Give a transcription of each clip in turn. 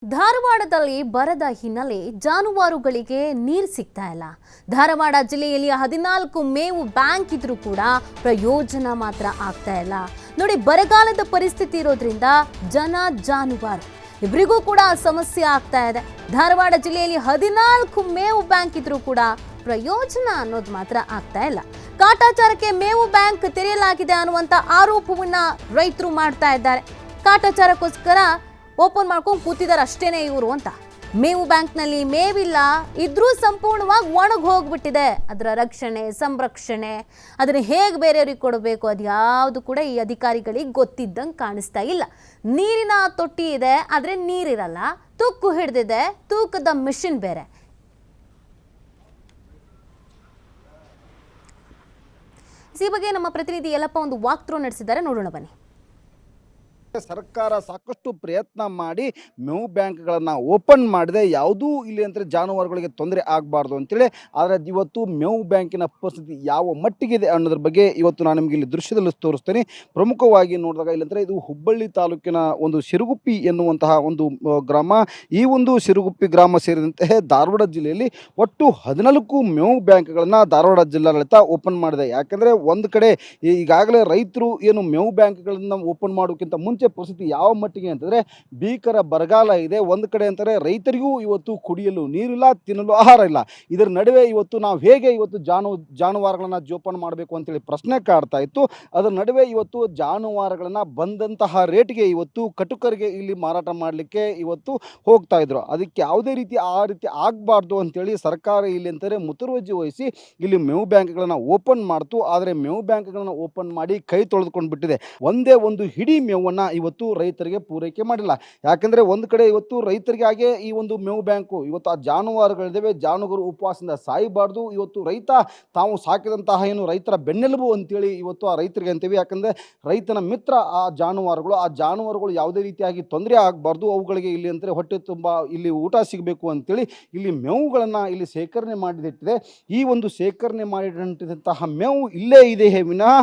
ಧಾರವಾಡದಲ್ಲಿ ಬರದ ಹಿನ್ನೆಲೆ ಜಾನುವಾರುಗಳಿಗೆ ನೀರು ಸಿಗ್ತಾ ಇಲ್ಲ. ಧಾರವಾಡ ಜಿಲ್ಲೆಯಲ್ಲಿ 14 ಮೇವು ಬ್ಯಾಂಕ್ ಇದ್ರೂ ಕೂಡ ಪ್ರಯೋಜನ ಮಾತ್ರ ಆಗ್ತಾ ಇಲ್ಲ. ನೋಡಿ, ಬರಗಾಲದ ಪರಿಸ್ಥಿತಿ ಇರೋದ್ರಿಂದ ಜನ ಜಾನುವಾರು ಇಬ್ಬರಿಗೂ ಕೂಡ ಸಮಸ್ಯೆ ಆಗ್ತಾ ಇದೆ. ಧಾರವಾಡ ಜಿಲ್ಲೆಯಲ್ಲಿ 14 ಮೇವು ಬ್ಯಾಂಕ್ ಇದ್ರೂ ಕೂಡ ಪ್ರಯೋಜನ ಅನ್ನೋದು ಮಾತ್ರ ಆಗ್ತಾ ಇಲ್ಲ. ಕಾಟಾಚಾರಕ್ಕೆ ಮೇವು ಬ್ಯಾಂಕ್ ತೆರೆಯಲಾಗಿದೆ ಅನ್ನುವಂತ ಆರೋಪವನ್ನ ರೈತರು ಮಾಡ್ತಾ ಇದ್ದಾರೆ. ಕಾಟಾಚಾರಕ್ಕೋಸ್ಕರ ಓಪನ್ ಮಾಡ್ಕೊಂಡು ಕೂತಿದ್ದಾರೆ ಅಷ್ಟೇನೆ ಇವರು ಅಂತ. ಮೇವು ಬ್ಯಾಂಕ್ನಲ್ಲಿ ಮೇವಿಲ್ಲ, ಇದ್ರೂ ಸಂಪೂರ್ಣವಾಗಿ ಒಣಗಿ ಹೋಗ್ಬಿಟ್ಟಿದೆ. ಅದರ ರಕ್ಷಣೆ, ಸಂರಕ್ಷಣೆ, ಅದನ್ನು ಹೇಗೆ ಬೇರೆಯವ್ರಿಗೆ ಕೊಡಬೇಕು ಅದು ಯಾವುದು ಕೂಡ ಈ ಅಧಿಕಾರಿಗಳಿಗೆ ಗೊತ್ತಿದ್ದಂಗೆ ಕಾಣಿಸ್ತಾ ಇಲ್ಲ. ನೀರಿನ ತೊಟ್ಟಿ ಇದೆ, ಆದರೆ ನೀರಿರಲ್ಲ. ತುಕ್ಕು ಹಿಡಿದಿದೆ, ತೂಕದ ಮಿಷಿನ್ ಬೇರೆ. ಈ ಬಗ್ಗೆ ನಮ್ಮ ಪ್ರತಿನಿಧಿ ಯಲ್ಲಪ್ಪ ಒಂದು ವಾಕ್ ಥ್ರೂ ನಡೆಸಿದ್ದಾರೆ, ನೋಡೋಣ ಬನ್ನಿ. ಸರ್ಕಾರ ಸಾಕಷ್ಟು ಪ್ರಯತ್ನ ಮಾಡಿ ಮೇವು ಬ್ಯಾಂಕ್ಗಳನ್ನು ಓಪನ್ ಮಾಡಿದೆ. ಯಾವುದೂ ಇಲ್ಲಿ ಅಂದರೆ ಜಾನುವಾರುಗಳಿಗೆ ತೊಂದರೆ ಆಗಬಾರ್ದು ಅಂತೇಳಿ. ಆದರೆ ಇವತ್ತು ಮೇವು ಬ್ಯಾಂಕಿನ ಪರಿಸ್ಥಿತಿ ಯಾವ ಮಟ್ಟಿಗಿದೆ ಅನ್ನೋದ್ರ ಬಗ್ಗೆ ಇವತ್ತು ನಾನು ನಿಮಗೆ ಇಲ್ಲಿ ದೃಶ್ಯದಲ್ಲಿ ತೋರಿಸ್ತೇನೆ. ಪ್ರಮುಖವಾಗಿ ನೋಡಿದಾಗ ಇಲ್ಲಂದರೆ ಇದು ಹುಬ್ಬಳ್ಳಿ ತಾಲೂಕಿನ ಒಂದು ಸಿರುಗುಪ್ಪಿ ಎನ್ನುವಂತಹ ಒಂದು ಗ್ರಾಮ. ಈ ಒಂದು ಸಿರುಗುಪ್ಪಿ ಗ್ರಾಮ ಸೇರಿದಂತೆ ಧಾರವಾಡ ಜಿಲ್ಲೆಯಲ್ಲಿ ಒಟ್ಟು 14 ಮೇವು ಬ್ಯಾಂಕ್ಗಳನ್ನು ಧಾರವಾಡ ಜಿಲ್ಲಾಡಳಿತ ಓಪನ್ ಮಾಡಿದೆ. ಯಾಕೆಂದರೆ ಒಂದು ಕಡೆ ಈಗಾಗಲೇ ರೈತರು ಏನು ಮೇವು ಬ್ಯಾಂಕ್ಗಳನ್ನು ಓಪನ್ ಮಾಡೋಕ್ಕಿಂತ ಮುಂಚೆ ಪರಿಸ್ಥಿತಿ ಯಾವ ಮಟ್ಟಿಗೆ ಅಂತಂದರೆ ಭೀಕರ ಬರಗಾಲ ಇದೆ. ಒಂದು ಕಡೆ ಅಂತಾರೆ ರೈತರಿಗೂ ಇವತ್ತು ಕುಡಿಯಲು ನೀರಿಲ್ಲ, ತಿನ್ನಲು ಆಹಾರ ಇಲ್ಲ. ಇದರ ನಡುವೆ ಇವತ್ತು ನಾವು ಹೇಗೆ ಇವತ್ತು ಜಾನುವಾರುಗಳನ್ನು ಜೋಪಾನ ಮಾಡಬೇಕು ಅಂತೇಳಿ ಪ್ರಶ್ನೆ ಕಾಡ್ತಾ ಇತ್ತು. ಅದರ ನಡುವೆ ಇವತ್ತು ಜಾನುವಾರುಗಳನ್ನು ಬಂದಂತಹ ರೇಟ್ಗೆ ಇವತ್ತು ಕಟುಕರಿಗೆ ಇಲ್ಲಿ ಮಾರಾಟ ಮಾಡಲಿಕ್ಕೆ ಇವತ್ತು ಹೋಗ್ತಾ ಇದ್ರು. ಅದಕ್ಕೆ ಯಾವುದೇ ರೀತಿ ಆಗಬಾರ್ದು ಅಂತೇಳಿ ಸರ್ಕಾರ ಇಲ್ಲಿ ಅಂತಾರೆ ಮುತುವರ್ಜಿ ವಹಿಸಿ ಇಲ್ಲಿ ಮೇವು ಬ್ಯಾಂಕ್ಗಳನ್ನು ಓಪನ್ ಮಾಡ್ತು. ಆದರೆ ಮೇವು ಬ್ಯಾಂಕ್ಗಳನ್ನು ಓಪನ್ ಮಾಡಿ ಕೈ ತೊಳೆದುಕೊಂಡು ಬಿಟ್ಟಿದೆ. ಒಂದೇ ಒಂದು ಹಿಡಿ ಮೇವನ್ನು ಇವತ್ತು ರೈತರಿಗೆ ಪೂರೈಕೆ ಮಾಡಿಲ್ಲ. ಯಾಕೆಂದರೆ ಒಂದು ಕಡೆ ಇವತ್ತು ರೈತರಿಗಾಗೆ ಈ ಒಂದು ಮೇವು ಬ್ಯಾಂಕು ಇವತ್ತು ಆ ಜಾನುವಾರುಗಳಿದ್ದಾವೆ, ಜಾನುವಾರು ಉಪವಾಸದಿಂದ ಸಾಯಬಾರ್ದು. ಇವತ್ತು ರೈತ ತಾವು ಸಾಕಿದಂತಹ ಏನು ರೈತರ ಬೆನ್ನೆಲುಬು ಅಂತೇಳಿ ಇವತ್ತು ಆ ರೈತರಿಗೆ ಅಂತೀವಿ. ಯಾಕಂದರೆ ರೈತನ ಮಿತ್ರ ಆ ಜಾನುವಾರುಗಳು ಯಾವುದೇ ರೀತಿಯಾಗಿ ತೊಂದರೆ ಆಗಬಾರ್ದು, ಅವುಗಳಿಗೆ ಇಲ್ಲಿ ಅಂತಾರೆ ಹೊಟ್ಟೆ ತುಂಬ ಇಲ್ಲಿ ಊಟ ಸಿಗಬೇಕು ಅಂತೇಳಿ ಇಲ್ಲಿ ಮೇವುಗಳನ್ನು ಇಲ್ಲಿ ಸೇಕರಣೆ ಮಾಡಿದಿಟ್ಟಿದೆ. ಈ ಒಂದು ಸೇಕರಣೆ ಮಾಡಿದಂತಹ ಮೇವು ಇಲ್ಲೇ ಇದೆ ವಿನಃ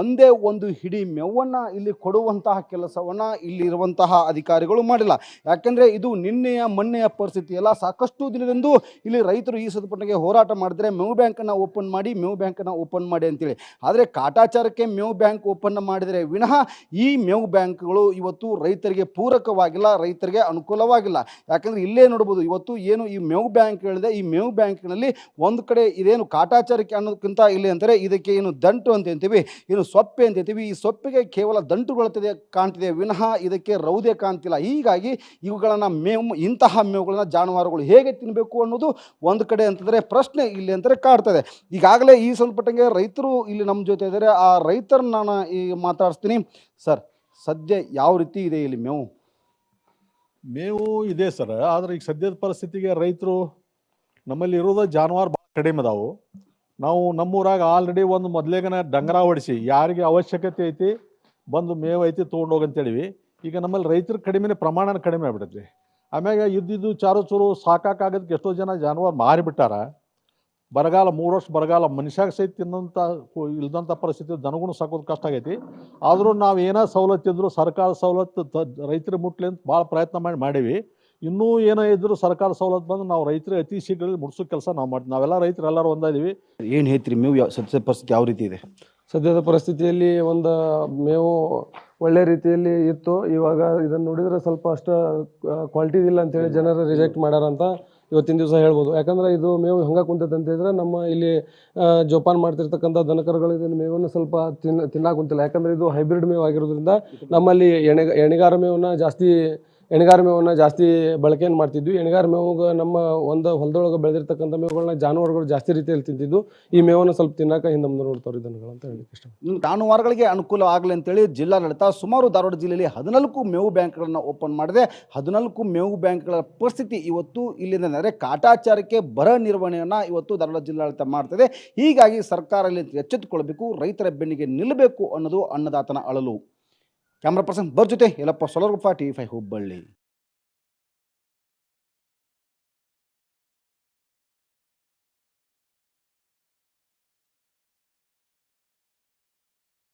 ಒಂದೇ ಒಂದು ಹಿಡಿ ಮೇವನ್ನು ಇಲ್ಲಿ ಕೊಡುವಂತಹ ಕೆಲಸವನ್ನು ಇಲ್ಲಿರುವಂತಹ ಅಧಿಕಾರಿಗಳು ಮಾಡಿಲ್ಲ. ಯಾಕೆಂದರೆ ಇದು ನಿನ್ನೆಯ ಮೊನ್ನೆಯ ಪರಿಸ್ಥಿತಿ ಎಲ್ಲ. ಸಾಕಷ್ಟು ದಿನದಂದು ಇಲ್ಲಿ ರೈತರು ಈ ಸದ್ಪಟ್ಟಿಗೆ ಹೋರಾಟ ಮಾಡಿದರೆ ಮೇವು ಬ್ಯಾಂಕನ್ನು ಓಪನ್ ಮಾಡಿ ಅಂತೇಳಿ. ಆದರೆ ಕಾಟಾಚಾರಕ್ಕೆ ಮೇವು ಬ್ಯಾಂಕ್ ಓಪನ್ ಮಾಡಿದರೆ ವಿನಃ ಈ ಮೇವು ಬ್ಯಾಂಕ್ಗಳು ಇವತ್ತು ರೈತರಿಗೆ ಪೂರಕವಾಗಿಲ್ಲ, ರೈತರಿಗೆ ಅನುಕೂಲವಾಗಿಲ್ಲ. ಯಾಕಂದರೆ ಇಲ್ಲೇ ನೋಡ್ಬೋದು ಇವತ್ತು ಏನು ಈ ಮೇವು ಬ್ಯಾಂಕ್ ಹೇಳಿದೆ, ಈ ಮೇವು ಬ್ಯಾಂಕ್ನಲ್ಲಿ ಒಂದು ಕಡೆ ಇದೇನು ಕಾಟಾಚಾರಕ್ಕೆ ಅನ್ನೋದಕ್ಕಿಂತ ಇಲ್ಲಿ ಅಂತಾರೆ ಇದಕ್ಕೆ ಏನು ದಂಟು ಅಂತ ಅಂತೀವಿ, ಏನು ಸೊಪ್ಪೆ ಅಂತ ಅಂತೀವಿ. ಈ ಸೊಪ್ಪಿಗೆ ಕೇವಲ ದಂಟುಗಳತ್ತದೆ ಕಾಣ್ತಿದೆ ವಿನಃ ಇದಕ್ಕೆ ರೌದೆ ಕಾಣ್ತಿಲ್ಲ. ಹೀಗಾಗಿ ಇವುಗಳನ್ನು ಇಂತಹ ಮೇವುಗಳನ್ನು ಜಾನುವಾರುಗಳು ಹೇಗೆ ತಿನ್ನಬೇಕು ಅನ್ನೋದು ಒಂದು ಕಡೆ ಅಂತಂದರೆ ಪ್ರಶ್ನೆ ಇಲ್ಲಿ ಅಂತಾರೆ ಕಾಡ್ತದೆ. ಈಗಾಗಲೇ ಈ ಸ್ವಲ್ಪಟ್ಟಂಗೆ ರೈತರು ಇಲ್ಲಿ ನಮ್ಮ ಜೊತೆ ಇದ್ದಾರೆ. ಆ ರೈತರನ್ನ ನಾನು ಈಗ ಮಾತಾಡಿಸ್ತೀನಿ. ಸರ್, ಸದ್ಯ ಯಾವ ರೀತಿ ಇದೆ ಇಲ್ಲಿ ಮೇವು ಇದೆ ಸರ್. ಆದರೆ ಈಗ ಸದ್ಯದ ಪರಿಸ್ಥಿತಿಗೆ ರೈತರು ನಮ್ಮಲ್ಲಿ ಇರೋದು ಜಾನುವಾರು ಭಾಳ ಕಡಿಮೆ ಅದಾವು. ನಾವು ನಮ್ಮೂರಾಗ ಆಲ್ರೆಡಿ ಒಂದು ಮೊದಲೇಗನ ಡಂಗರ ಹೊಡಿಸಿ ಯಾರಿಗೆ ಅವಶ್ಯಕತೆ ಐತಿ ಬಂದು ಮೇವು ಐತಿ ತೊಗೊಂಡೋಗಂತೇಳಿವಿ. ಈಗ ನಮ್ಮಲ್ಲಿ ರೈತರ ಕಡಿಮೆ ಪ್ರಮಾಣ ಕಡಿಮೆ ಆಗ್ಬಿಟ್ಟೈತಿ. ಆಮ್ಯಾಗ ಇದ್ದಿದ್ದು ಚಾರು ಚೂರು ಸಾಕಾಗೋದಕ್ಕೆ ಎಷ್ಟೋ ಜನ ಜಾನುವಾರು ಮಾರಿಬಿಟ್ಟಾರ. ಬರಗಾಲ 3 ವರ್ಷ ಬರಗಾಲ ಮನುಷ್ಯಾಗ ಸಹಿತ ತಿನ್ನೋಂಥ ಇಲ್ದಂಥ ಪರಿಸ್ಥಿತಿ, ದನಗುಣ ಸಾಕೋದು ಕಷ್ಟ ಆಗೈತಿ. ಆದರೂ ನಾವು ಏನೋ ಸವಲತ್ತು ಇದ್ದರೂ ಸರ್ಕಾರ ಸವಲತ್ತು ರೈತರ ಮುಟ್ಲಿ ಅಂತ ಭಾಳ ಪ್ರಯತ್ನ ಮಾಡೀವಿ. ಇನ್ನೂ ಏನೋ ಇದ್ದರೂ ಸರ್ಕಾರ ಸವಲತ್ತು ಬಂದು ನಾವು ರೈತರಿಗೆ ಅತಿ ಶೀಘ್ರದಲ್ಲಿ ಮುಟ್ಸೋ ಕೆಲಸ ನಾವು ಮಾಡ್ತೀವಿ. ನಾವೆಲ್ಲ ರೈತರು ಎಲ್ಲರೂ ಒಂದಾದೀವಿ. ಏನು ಹೇಳ್ತೀರಿ, ಮೇವು ಸದ್ಯದ ಪರಿಸ್ಥಿತಿ ಯಾವ ರೀತಿ ಇದೆ? ಸದ್ಯದ ಪರಿಸ್ಥಿತಿಯಲ್ಲಿ ಒಂದು ಮೇವು ಒಳ್ಳೆ ರೀತಿಯಲ್ಲಿ ಇತ್ತು. ಇವಾಗ ಇದನ್ನು ನೋಡಿದರೆ ಸ್ವಲ್ಪ ಅಷ್ಟು ಕ್ವಾಲಿಟಿ ಇಲ್ಲ ಅಂತೇಳಿ ಜನರು ರಿಜೆಕ್ಟ್ ಮಾಡ್ಯಾರಂತ ಇವತ್ತಿನ ದಿವಸ ಹೇಳ್ಬೋದು. ಯಾಕಂದರೆ ಇದು ಮೇವು ಹಂಗೆ ಕುಂತೈತೆ ಅಂತ ಹೇಳಿದ್ರೆ ನಮ್ಮ ಇಲ್ಲಿ ಜೋಪಾನ ಮಾಡ್ತಿರ್ತಕ್ಕಂಥ ದನಕರುಗಳು ಇದನ್ನು ಮೇವನ್ನು ಸ್ವಲ್ಪ ತಿನ್ನಕ್ಕೆ ಕುಂತಿಲ್ಲ. ಯಾಕಂದರೆ ಇದು ಹೈಬ್ರಿಡ್ ಮೇವು ಆಗಿರೋದ್ರಿಂದ ನಮ್ಮಲ್ಲಿ ಎಣೆಗಾರ ಮೇವನ್ನು ಜಾಸ್ತಿ ಬಳಕೆಯನ್ನು ಮಾಡ್ತಿದ್ವಿ. ಎಣೆಗಾರ ಮೇವು ನಮ್ಮ ಒಂದು ಹೊಲದೊಳಗೆ ಬೆಳೆದಿರ್ತಕ್ಕಂಥ ಮೇವುಗಳನ್ನ ಜಾನುವಾರುಗಳು ಜಾಸ್ತಿ ರೀತಿಯಲ್ಲಿ ತಿಂತಿದ್ದು. ಈ ಮೇವನ್ನು ಸ್ವಲ್ಪ ತಿನ್ನಕ್ಕೆ ಹಿಂದೆ ಮುಂದೆ ನೋಡ್ತಾವ್ರಿ ದನಗಳು ಅಂತ ಹೇಳಿ ಇಷ್ಟ. ಜಾನುವಾರುಗಳಿಗೆ ಅನುಕೂಲ ಆಗಲಿ ಅಂತೇಳಿ ಜಿಲ್ಲಾಡಳಿತ ಸುಮಾರು ಧಾರವಾಡ ಜಿಲ್ಲೆಯಲ್ಲಿ 14 ಮೇವು ಬ್ಯಾಂಕ್ಗಳನ್ನು ಓಪನ್ ಮಾಡಿದೆ. 14 ಮೇವು ಬ್ಯಾಂಕ್ಗಳ ಪರಿಸ್ಥಿತಿ ಇವತ್ತು ಇಲ್ಲಿಂದ ಕಾಟಾಚಾರಕ್ಕೆ ಬರ ನಿರ್ವಹಣೆಯನ್ನು ಇವತ್ತು ಧಾರವಾಡ ಜಿಲ್ಲಾಡಳಿತ ಮಾಡ್ತದೆ. ಹೀಗಾಗಿ ಸರ್ಕಾರ ಇಲ್ಲಿ ಎಚ್ಚೆತ್ತುಕೊಳ್ಬೇಕು, ರೈತರ ಬೆನ್ನಿಗೆ ನಿಲ್ಲಬೇಕು ಅನ್ನೋದು ಅನ್ನದಾತನ ಅಳಲು. ಕ್ಯಾಮ್ರಾ ಪರ್ಸನ್ ಜೊತೆ ಯಲ್ಲಪ್ಪ ಸೊಲರ್ಗುಪ್ಪ, TV5 ಹುಬ್ಬಳ್ಳಿ.